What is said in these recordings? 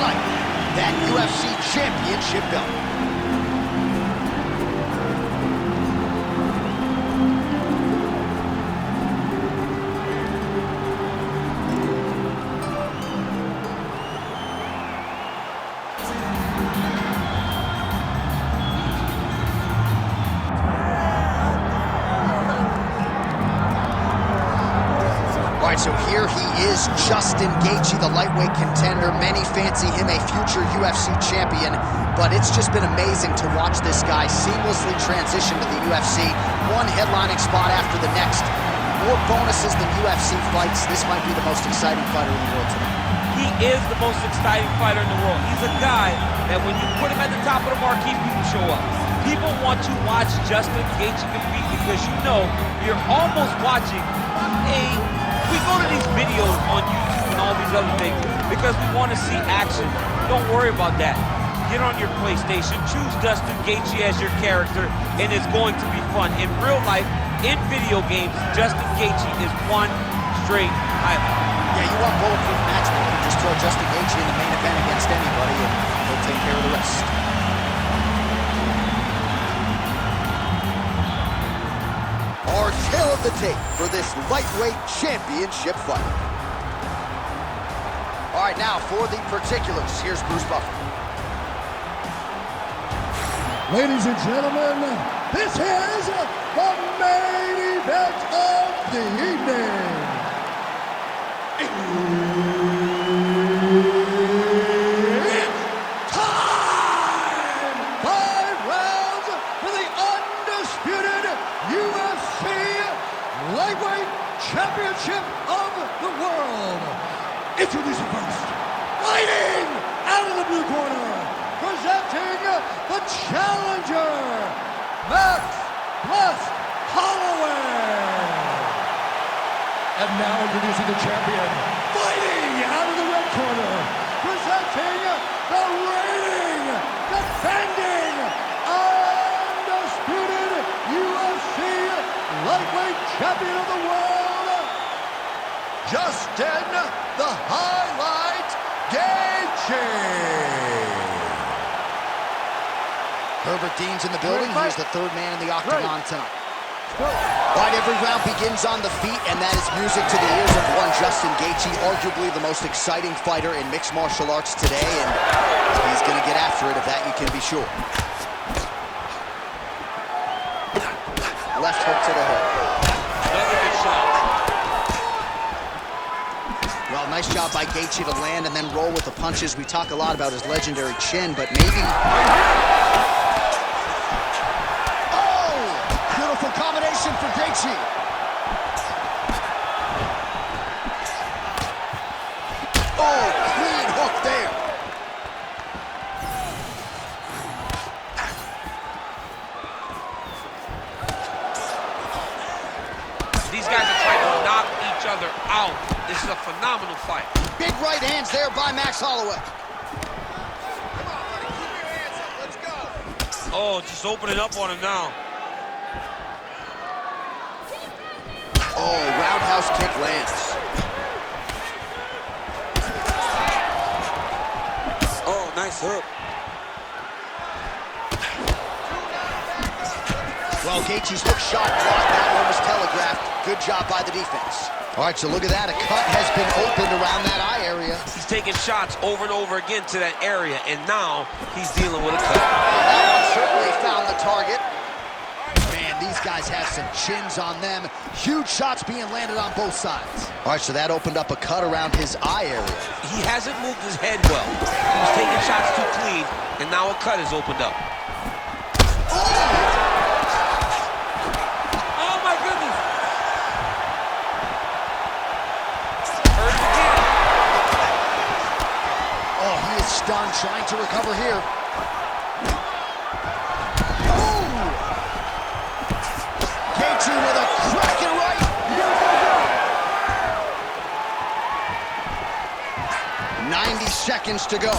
tonight, that UFC championship belt. All right, so here he is, Justin Gaethje, the lightweight contender. Many fancy him a future UFC champion, but it's just been amazing to watch this guy seamlessly transition to the UFC. One headlining spot after the next. More bonuses than UFC fights. This might be the most exciting fighter in the world today. He is the most exciting fighter in the world. He's a guy that when you put him at the top of the marquee, people show up. People want to watch Justin Gaethje compete because you know you're almost watching we go to these videos on YouTube and all these other things because we want to see action. Don't worry about that. Get on your PlayStation, choose Justin Gaethje as your character, and it's going to be fun. In real life, in video games, Justin Gaethje is one straight highlight. Yeah, you want bulletproof matchmaking. Just throw Justin Gaethje in the main event against anybody, and he'll take care of the rest. Our tale of the tape for this lightweight championship fight. All right, now for the particulars, here's Bruce Buffer. Ladies and gentlemen, this is the main event of the evening. It's time! 5 rounds for the undisputed UFC Lightweight Championship of the world. Introducing first, fighting out of the blue corner, presenting the challenger, Max plus Holloway. And now introducing the champion, fighting out of the red corner, presenting the reigning, defending, undisputed UFC lightweight champion of the world, Justin the Highlight Gaethje. Herbert Dean's in the building. He's the third man in the octagon tonight. All right, every round begins on the feet, and that is music to the ears of one Justin Gaethje, arguably the most exciting fighter in mixed martial arts today, and he's going to get after it, of that you can be sure. Left hook to the head. Another good shot. Well, nice job by Gaethje to land and then roll with the punches. We talk a lot about his legendary chin, but maybe... combination for Gaethje. Oh, clean hook there. These guys are trying to knock each other out. This is a phenomenal fight. Big right hands there by Max Holloway. Come on, buddy, keep your hands up. Let's go. Oh, just opening up on him now. Oh, roundhouse kick lands. Oh, nice hook. Well, Gaethje's hook shot blocked. That one was telegraphed. Good job by the defense. All right, so look at that. A cut has been opened around that eye area. He's taking shots over and over again to that area, and now he's dealing with a cut. That one certainly found the target. These guys have some chins on them. Huge shots being landed on both sides. All right, so that opened up a cut around his eye area. He hasn't moved his head well. He was taking shots too clean, and now a cut has opened up. Oh my goodness! Hurt again. Oh, he is stunned, trying to recover here. Gaethje with a cracking right. 90 seconds to go.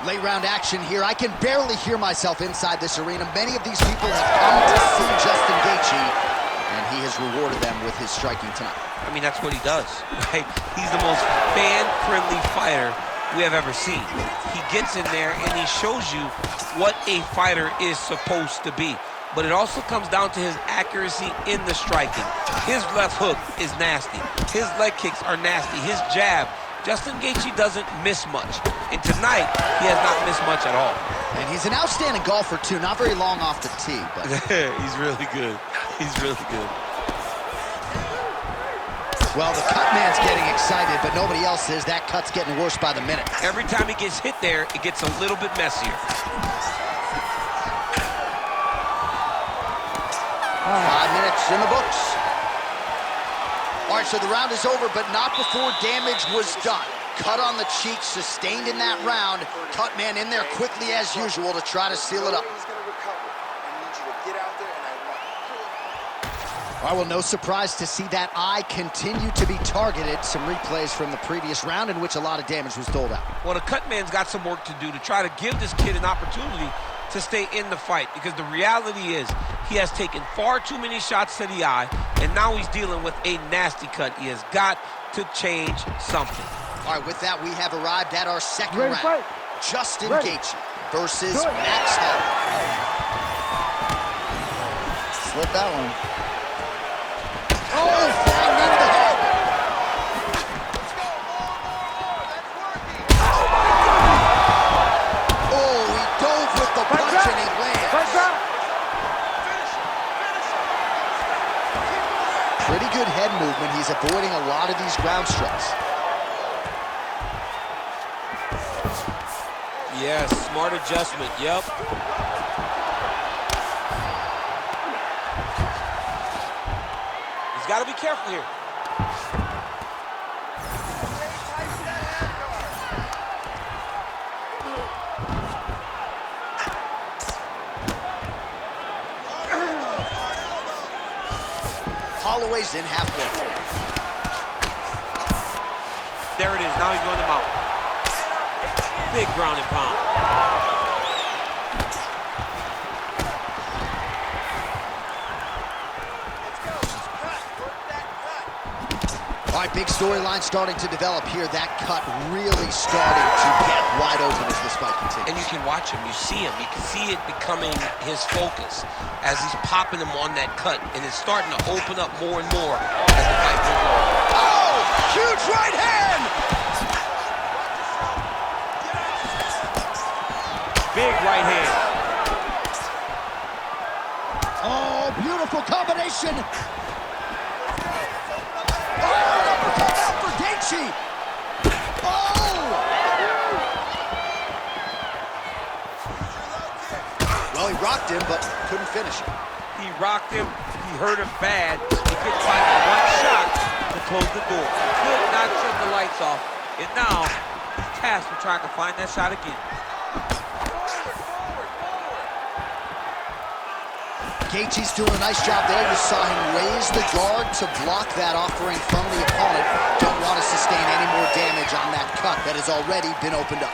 Late round action here. I can barely hear myself inside this arena. Many of these people have come to see Justin Gaethje, and he has rewarded them with his striking tonight. I mean, that's what he does, right? He's the most fan-friendly fighter we have ever seen. He gets in there and he shows you what a fighter is supposed to be. But it also comes down to his accuracy in the striking. His left hook is nasty. His leg kicks are nasty. His jab, Justin Gaethje doesn't miss much. And tonight, he has not missed much at all. And he's an outstanding golfer, too. Not very long off the tee, but... He's really good. He's really good. Well, the cut man's getting excited, but nobody else is. That cut's getting worse by the minute. Every time he gets hit there, it gets a little bit messier. 5 minutes in the books. All right, so the round is over, but not before damage was done. Cut on the cheek, sustained in that round. Cut man in there quickly as usual to try to seal it up. All right, well, no surprise to see that eye continue to be targeted. Some replays from the previous round in which a lot of damage was doled out. Well, the cut man's got some work to do to try to give this kid an opportunity to stay in the fight, because the reality is he has taken far too many shots to the eye, and now he's dealing with a nasty cut. He has got to change something. All right, with that, we have arrived at our second round. Fight. Justin Gaethje versus Max Holloway. Slip that one. Oh, flying into the head. Let's go, more, that's working. Oh, he dove with the punch and he lands. Pretty good head movement. He's avoiding a lot of these ground strikes. Yes, smart adjustment, yep. He's got to be careful here. Holloway's in halfway. There it is, now he's going to mount. Big ground and pound. All right, big storyline starting to develop here. That cut really starting to get wide open as this fight continues. And you can watch him, you see him. You can see it becoming his focus as he's popping him on that cut. And it's starting to open up more and more as the fight goes on. Oh, huge right hand! Big right hand. Oh, beautiful combination. Oh, uppercut out for Gaethje. Oh! Well, he rocked him, but couldn't finish him. He rocked him. He hurt him bad. He couldn't find one shot to close the door. He could not shut the lights off. And now he's tasked with trying to find that shot again. Gaethje's doing a nice job there. You saw him raise the guard to block that offering from the opponent. Don't want to sustain any more damage on that cut that has already been opened up.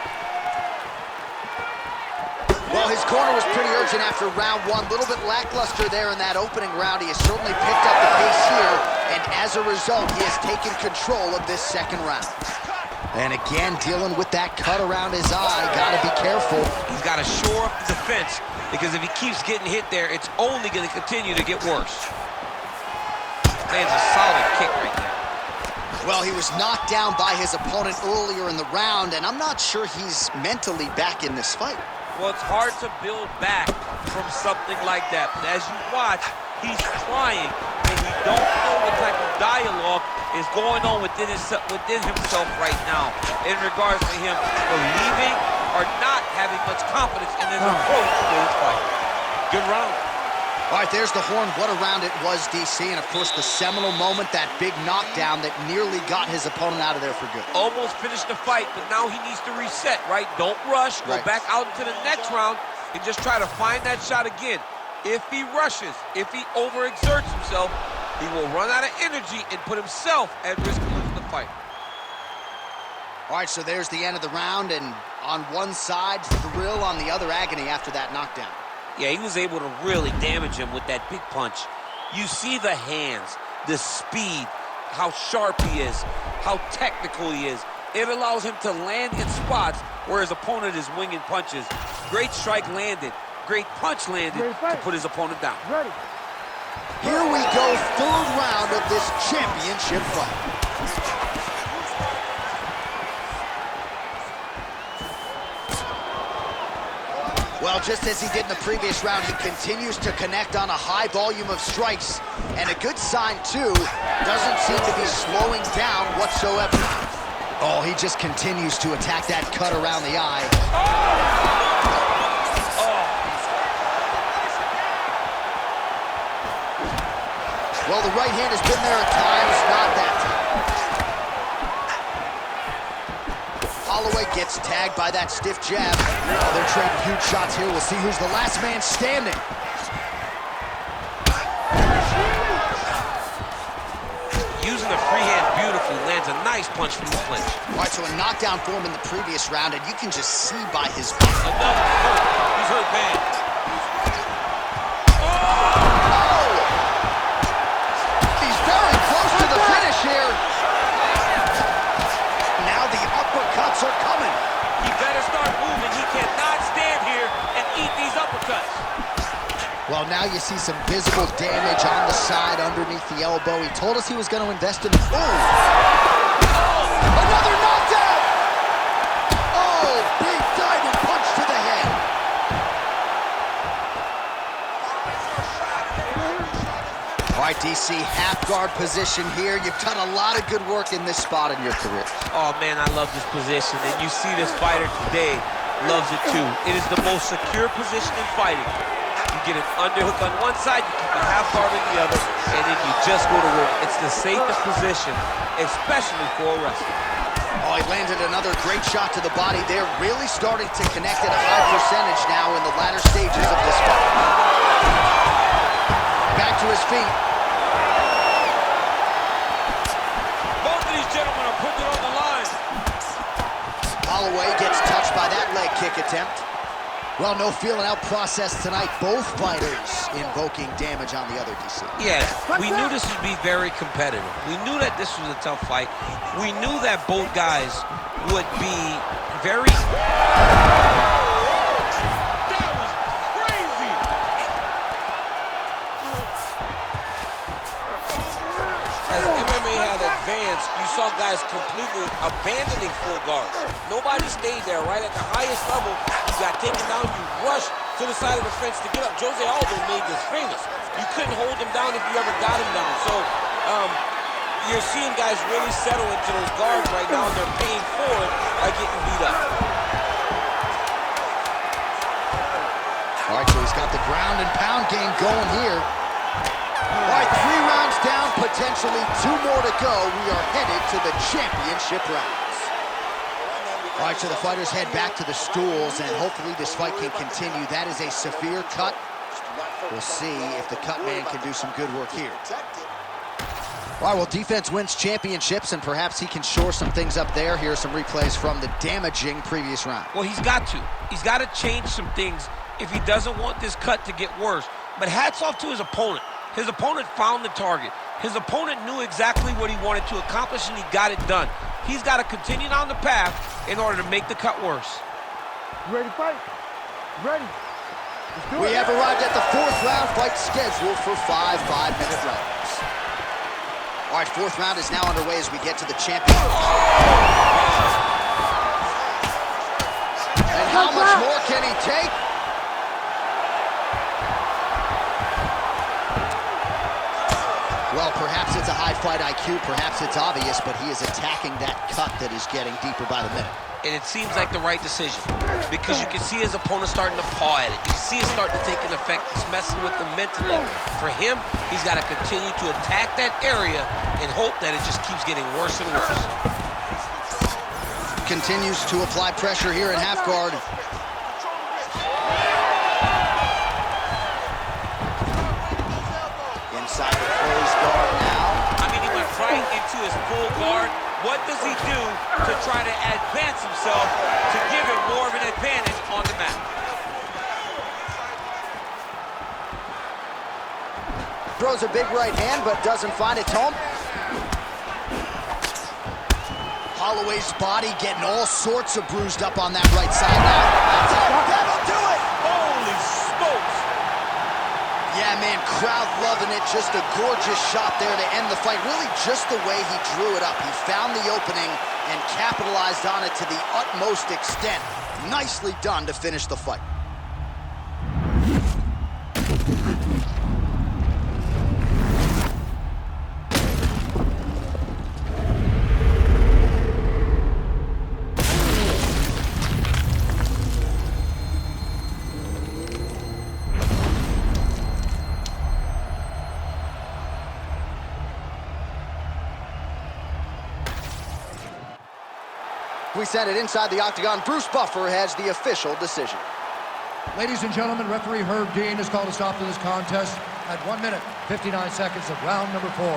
Well, his corner was pretty urgent after round one. A little bit lackluster there in that opening round. He has certainly picked up the pace here, and as a result, he has taken control of this second round. And again, dealing with that cut around his eye. Got to be careful. He's got to shore up the defense, because if he keeps getting hit there, it's only going to continue to get worse. Lands a solid kick right there. Well, he was knocked down by his opponent earlier in the round, and I'm not sure he's mentally back in this fight. Well, it's hard to build back from something like that. But as you watch, he's trying, and we don't know what type of dialogue is going on within himself right now in regards to him believing or not having much confidence in his approach to this fight. Good round. All right, there's the horn. What a round it was, DC. And, of course, the seminal moment, that big knockdown that nearly got his opponent out of there for good. Almost finished the fight, but now he needs to reset, right? Don't rush. Go back out into the next round and just try to find that shot again. If he rushes, if he overexerts himself, he will run out of energy and put himself at risk of losing the fight. All right, so there's the end of the round, and on one side, thrill, on the other, agony after that knockdown. Yeah, he was able to really damage him with that big punch. You see the hands, the speed, how sharp he is, how technical he is. It allows him to land in spots where his opponent is winging punches. Great strike landed. Great punch landed to put his opponent down. Ready. Here we go, third round of this championship fight. Well, just as he did in the previous round, he continues to connect on a high volume of strikes. And a good sign, too, doesn't seem to be slowing down whatsoever. Oh, he just continues to attack that cut around the eye. Well, the right hand has been there at times, not that time. Holloway gets tagged by that stiff jab. Oh, they're trading huge shots here. We'll see who's the last man standing. Using the free hand beautifully, lands a nice punch from the clinch. All right, so a knockdown for him in the previous round, and you can just see by his body. Another hurt. He's hurt bad. He's very close to the finish here. Now the uppercuts are coming. He better start moving. He cannot stand here and eat these uppercuts. Well, now you see some visible damage on the side underneath the elbow. He told us he was going to invest in the... Oh! Another knockdown! Oh, big diving punch to the head. All right, DC, half guard position here. You've done a lot of good work in this spot in your career. Oh, man, I love this position. And you see this fighter today loves it, too. It is the most secure position in fighting. You get an underhook on one side, you keep a half guard on the other, and then you just go to work. It's the safest position, especially for a wrestler. Oh, he landed another great shot to the body. They're really starting to connect at a high percentage now in the latter stages of this fight. Back to his feet. Both of these gentlemen are putting it on the line. Holloway gets touched by that leg kick attempt. Well, no feeling out process tonight. Both fighters invoking damage on the other, DC. Yeah, we knew this would be very competitive. We knew that this was a tough fight. We knew that both guys would be very... That was crazy! As MMA had advanced, you saw guys completely abandoning full guard. Nobody stayed there. Right at the highest level, you got taken down, you rushed to the side of the fence to get up. Jose Aldo made this famous. You couldn't hold him down if you ever got him down. So you're seeing guys really settle into those guards right now, and they're paying for it by getting beat up. All right, so he's got the ground and pound game going here. All right, 3 rounds down, potentially 2 more to go. We are headed to the championship rounds. All right, so the fighters head back to the stools, and hopefully this fight can continue. That is a severe cut. We'll see if the cut man can do some good work here. All right, well, defense wins championships, and perhaps he can shore some things up there. Here are some replays from the damaging previous round. Well, he's got to. He's got to change some things if he doesn't want this cut to get worse. But hats off to his opponent. His opponent found the target. His opponent knew exactly what he wanted to accomplish, and he got it done. He's got to continue down the path in order to make the cut worse. You ready to fight? Ready. Let's do it. We have arrived at the 4th round fight scheduled for 5 5-minute rounds. All right, 4th round is now underway as we get to the champion. And how much more can he take? Well, perhaps it's a high fight IQ, perhaps it's obvious, but he is attacking that cut that is getting deeper by the minute. And it seems like the right decision because you can see his opponent starting to paw at it. You can see it starting to take an effect. It's messing with him mentally. For him, he's got to continue to attack that area and hope that it just keeps getting worse and worse. Continues to apply pressure here in half guard. Inside the closed guard now. I mean, he went right into his full guard. What does he do to try to advance himself to give him more of an advantage on the mat? Throws a big right hand, but doesn't find its home. Holloway's body getting all sorts of bruised up on that right side now. That's it. That'll do it. Holy smokes. Yeah, man, crowd loving it. Just a gorgeous shot there to end the fight. Really just the way he drew it up. He found the opening and capitalized on it to the utmost extent. Nicely done to finish the fight. We send it inside the octagon. Bruce Buffer has the official decision. Ladies and gentlemen, referee Herb Dean has called a stop to this contest at 1 minute, 59 seconds of round number 4.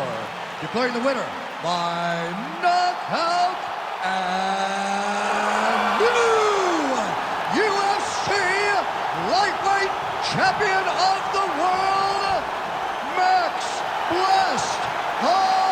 Declaring the winner by knockout and new UFC lightweight champion of the world, Max Blessed Holloway.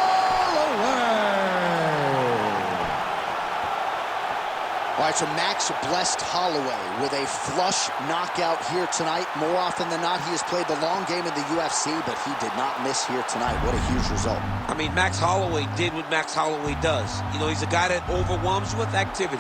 All right, so Max Blessed Holloway with a flush knockout here tonight. More often than not, he has played the long game in the UFC, but he did not miss here tonight. What a huge result. I mean, Max Holloway did what Max Holloway does. You know, he's a guy that overwhelms you with activity.